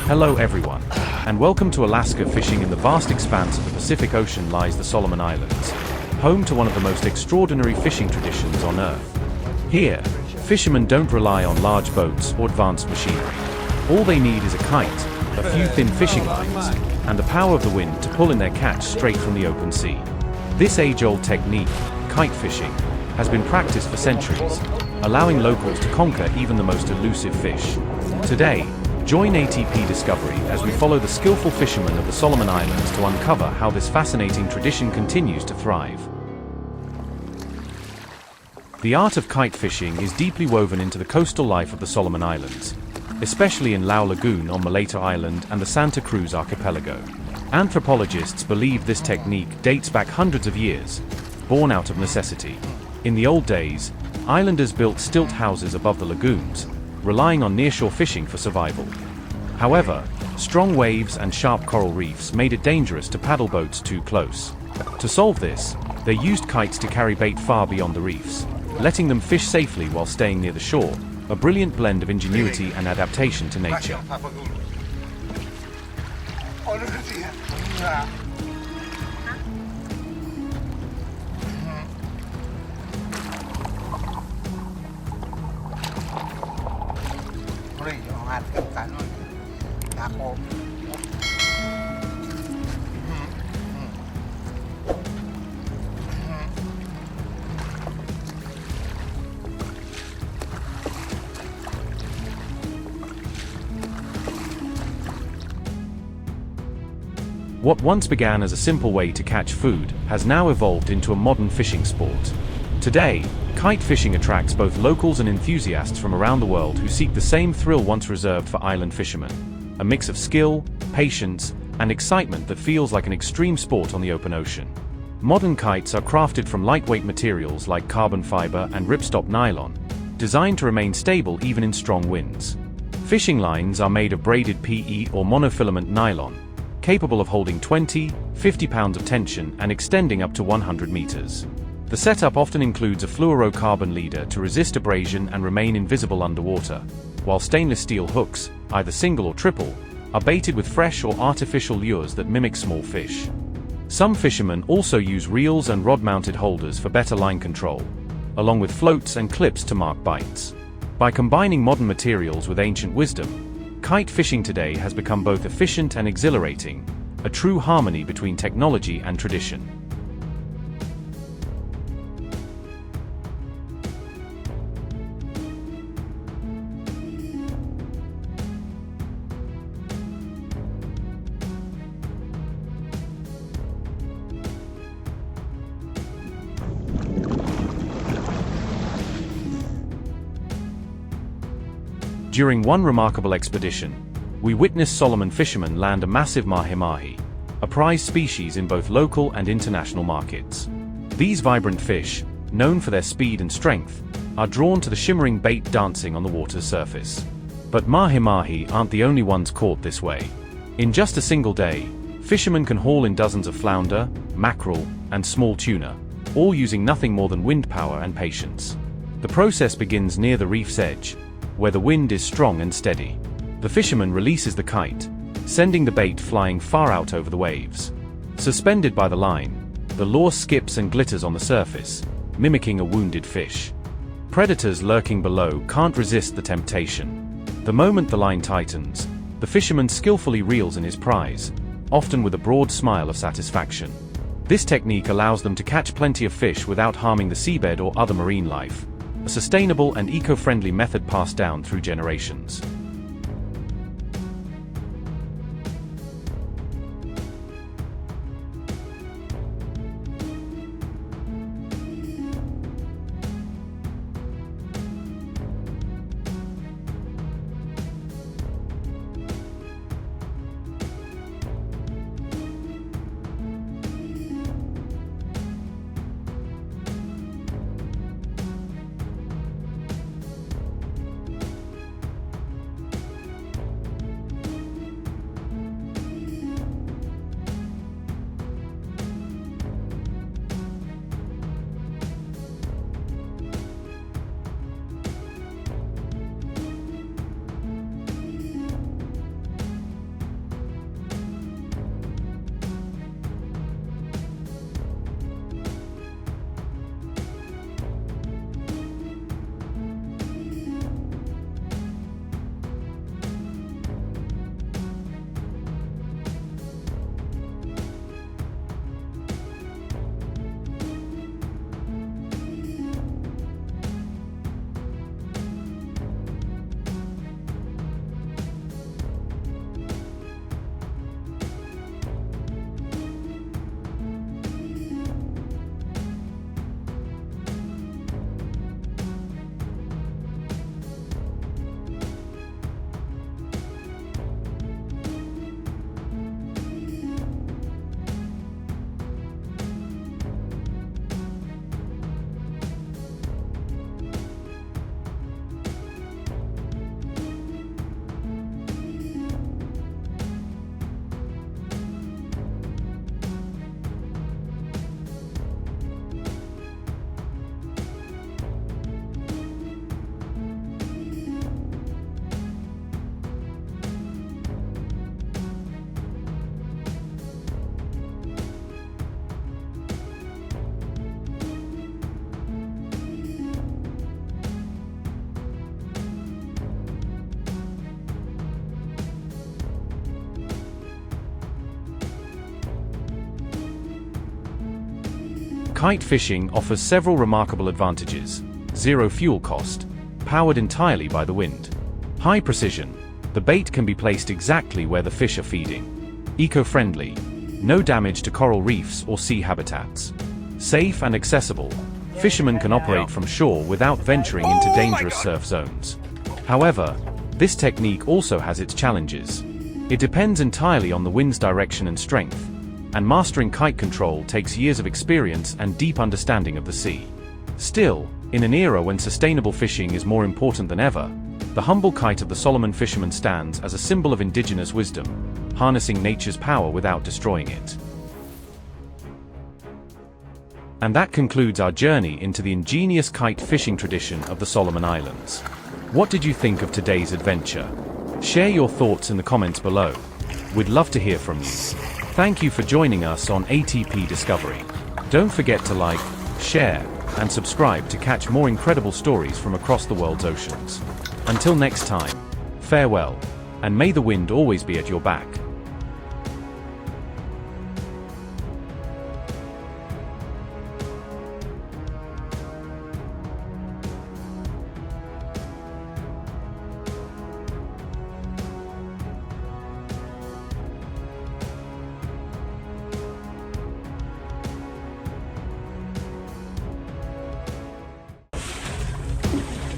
Hello everyone, and welcome to Alaska. Fishing in the vast expanse of the Pacific Ocean lies the Solomon Islands, home to one of the most extraordinary fishing traditions on Earth. Here, fishermen don't rely on large boats or advanced machinery. All they need is a kite, a few thin fishing lines, and the power of the wind to pull in their catch straight from the open sea. This age-old technique, kite fishing, has been practiced for centuries, allowing locals to conquer even the most elusive fish. Today, join ATP Discovery as we follow the skillful fishermen of the Solomon Islands to uncover how this fascinating tradition continues to thrive. The art of kite fishing is deeply woven into the coastal life of the Solomon Islands, especially in Lau Lagoon on Malaita Island and the Santa Cruz archipelago. Anthropologists believe this technique dates back hundreds of years, born out of necessity. In the old days, islanders built stilt houses above the lagoons, relying on nearshore fishing for survival. However, strong waves and sharp coral reefs made it dangerous to paddle boats too close. To solve this, they used kites to carry bait far beyond the reefs, letting them fish safely while staying near the shore, a brilliant blend of ingenuity and adaptation to nature. What once began as a simple way to catch food has now evolved into a modern fishing sport. Today, kite fishing attracts both locals and enthusiasts from around the world who seek the same thrill once reserved for island fishermen, a mix of skill, patience, and excitement that feels like an extreme sport on the open ocean. Modern kites are crafted from lightweight materials like carbon fiber and ripstop nylon, designed to remain stable even in strong winds. Fishing lines are made of braided PE or monofilament nylon, capable of holding 20-50 pounds of tension and extending up to 100 meters. The setup often includes a fluorocarbon leader to resist abrasion and remain invisible underwater, while stainless steel hooks, either single or triple, are baited with fresh or artificial lures that mimic small fish. Some fishermen also use reels and rod-mounted holders for better line control, along with floats and clips to mark bites. By combining modern materials with ancient wisdom, kite fishing today has become both efficient and exhilarating, a true harmony between technology and tradition. During one remarkable expedition, we witnessed Solomon fishermen land a massive mahi-mahi, a prized species in both local and international markets. These vibrant fish, known for their speed and strength, are drawn to the shimmering bait dancing on the water's surface. But mahi-mahi aren't the only ones caught this way. In just a single day, fishermen can haul in dozens of flounder, mackerel, and small tuna, all using nothing more than wind power and patience. The process begins near the reef's edge, where the wind is strong and steady. The fisherman releases the kite, sending the bait flying far out over the waves. Suspended by the line, the lure skips and glitters on the surface, mimicking a wounded fish. Predators lurking below can't resist the temptation. The moment the line tightens, the fisherman skillfully reels in his prize, often with a broad smile of satisfaction. This technique allows them to catch plenty of fish without harming the seabed or other marine life, a sustainable and eco-friendly method passed down through generations. Kite fishing offers several remarkable advantages. Zero fuel cost, powered entirely by the wind. High precision, the bait can be placed exactly where the fish are feeding. Eco-friendly, no damage to coral reefs or sea habitats. Safe and accessible, fishermen can operate from shore without venturing into dangerous surf zones. However, this technique also has its challenges. It depends entirely on the wind's direction and strength, and mastering kite control takes years of experience and deep understanding of the sea. Still, in an era when sustainable fishing is more important than ever, the humble kite of the Solomon fisherman stands as a symbol of indigenous wisdom, harnessing nature's power without destroying it. And that concludes our journey into the ingenious kite fishing tradition of the Solomon Islands. What did you think of today's adventure? Share your thoughts in the comments below. We'd love to hear from you. Thank you for joining us on ATP Discovery. Don't forget to like, share, and subscribe to catch more incredible stories from across the world's oceans. Until next time, farewell, and may the wind always be at your back.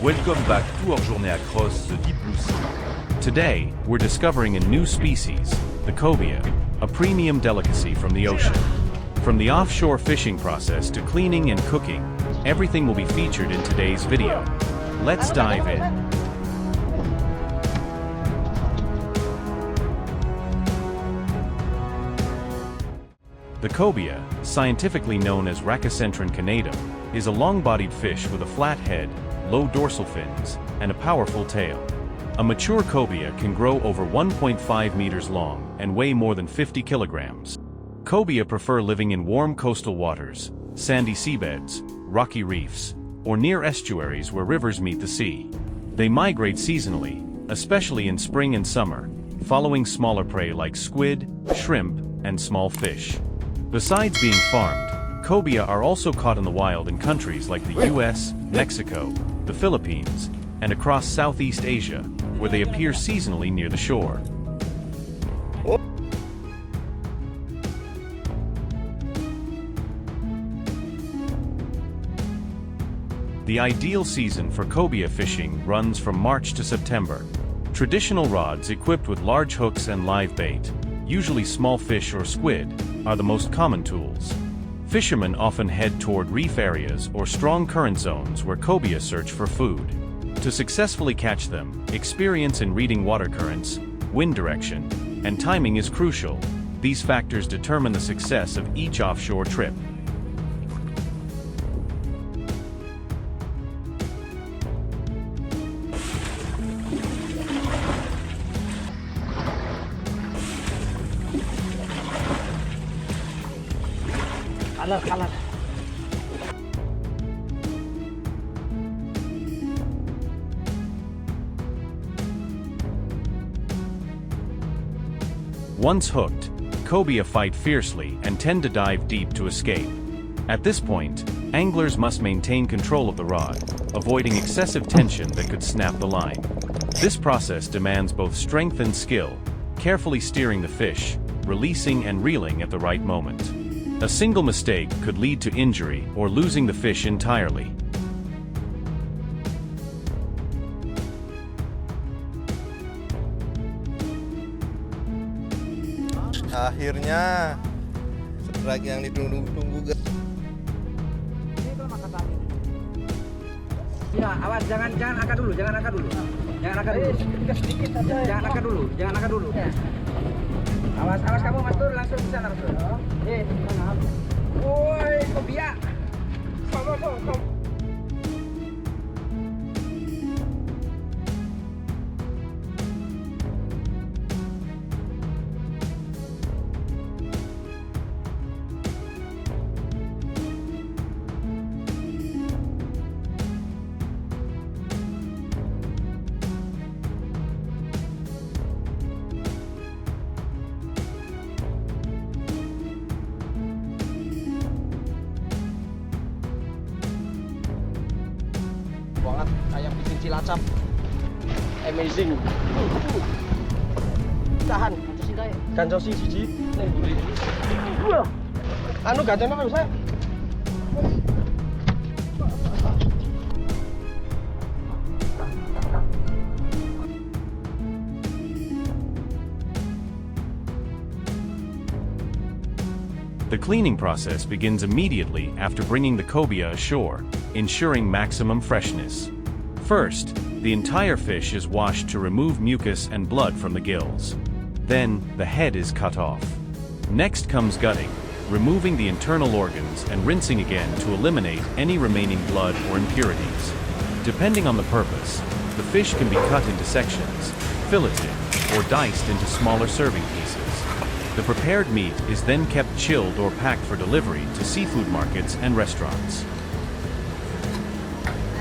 Welcome back to our journey across the deep blue sea. Today, we're discovering a new species, the cobia, a premium delicacy from the ocean. From the offshore fishing process to cleaning and cooking, everything will be featured in today's video. Let's dive in. The cobia, scientifically known as Racocentron canadum, is a long-bodied fish with a flat head, low dorsal fins, and a powerful tail. A mature cobia can grow over 1.5 meters long and weigh more than 50 kilograms. Cobia prefer living in warm coastal waters, sandy seabeds, rocky reefs, or near estuaries where rivers meet the sea. They migrate seasonally, especially in spring and summer, following smaller prey like squid, shrimp, and small fish. Besides being farmed, cobia are also caught in the wild in countries like the US, Mexico, the Philippines, and across Southeast Asia, where they appear seasonally near the shore. The ideal season for cobia fishing runs from March to September. Traditional rods equipped with large hooks and live bait, usually small fish or squid, are the most common tools. Fishermen often head toward reef areas or strong current zones where cobia search for food. To successfully catch them, experience in reading water currents, wind direction, and timing is crucial. These factors determine the success of each offshore trip. Kalat. Once hooked, cobia fight fiercely and tend to dive deep to escape. At this point, anglers must maintain control of the rod, avoiding excessive tension that could snap the line. This process demands both strength and skill, carefully steering the fish, releasing and reeling at the right moment. A single mistake could lead to injury or losing the fish entirely. Akhirnya strike yang ditunggu-tunggu. Ya, awas jangan angkat dulu. Jangan angkat dulu. Awas kamu Mas Tur, langsung ke sana Mas Tur. Woi, kobia. Kom. cilacap. Amazing. Tahan. Gancosi siji ning mburi. Anu gantene apa bisa? The cleaning process begins immediately after bringing the cobia ashore, ensuring maximum freshness. First, the entire fish is washed to remove mucus and blood from the gills. Then, the head is cut off. Next comes gutting, removing the internal organs and rinsing again to eliminate any remaining blood or impurities. Depending on the purpose, the fish can be cut into sections, filleted, or diced into smaller serving pieces. The prepared meat is then kept chilled or packed for delivery to seafood markets and restaurants.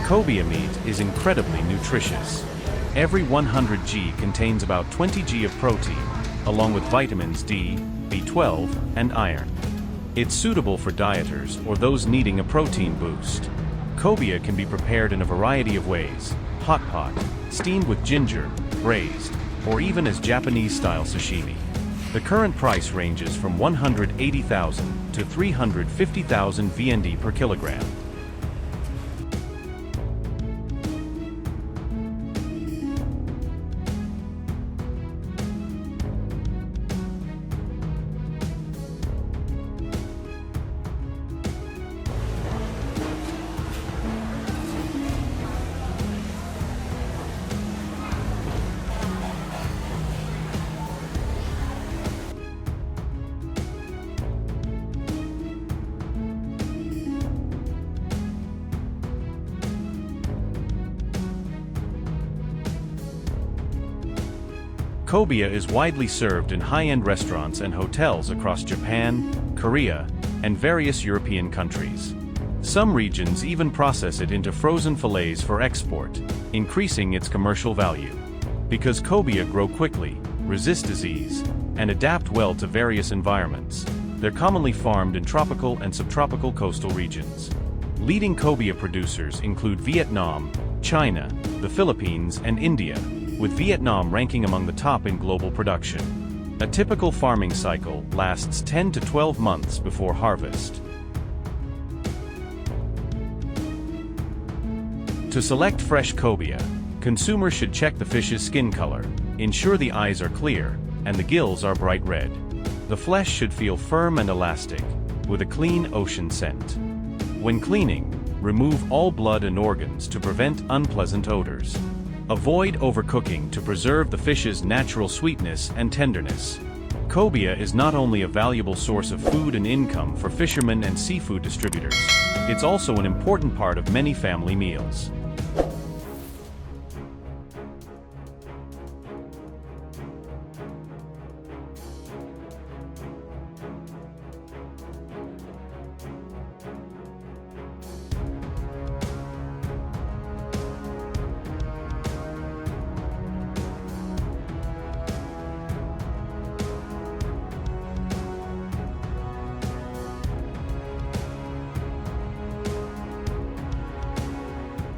Cobia meat is incredibly nutritious. Every 100 g contains about 20 g of protein, along with vitamins D, B12, and iron. It's suitable for dieters or those needing a protein boost. Cobia can be prepared in a variety of ways: hot pot, steamed with ginger, braised, or even as Japanese-style sashimi. The current price ranges from 180,000 to 350,000 VND per kilogram. Cobia is widely served in high-end restaurants and hotels across Japan, Korea, and various European countries. Some regions even process it into frozen fillets for export, increasing its commercial value. Because cobia grow quickly, resist disease, and adapt well to various environments, they're commonly farmed in tropical and subtropical coastal regions. Leading cobia producers include Vietnam, China, the Philippines, and India, with Vietnam ranking among the top in global production. A typical farming cycle lasts 10 to 12 months before harvest. To select fresh cobia, consumers should check the fish's skin color, ensure the eyes are clear, and the gills are bright red. The flesh should feel firm and elastic, with a clean ocean scent. When cleaning, remove all blood and organs to prevent unpleasant odors. Avoid overcooking to preserve the fish's natural sweetness and tenderness. Cobia is not only a valuable source of food and income for fishermen and seafood distributors, it's also an important part of many family meals.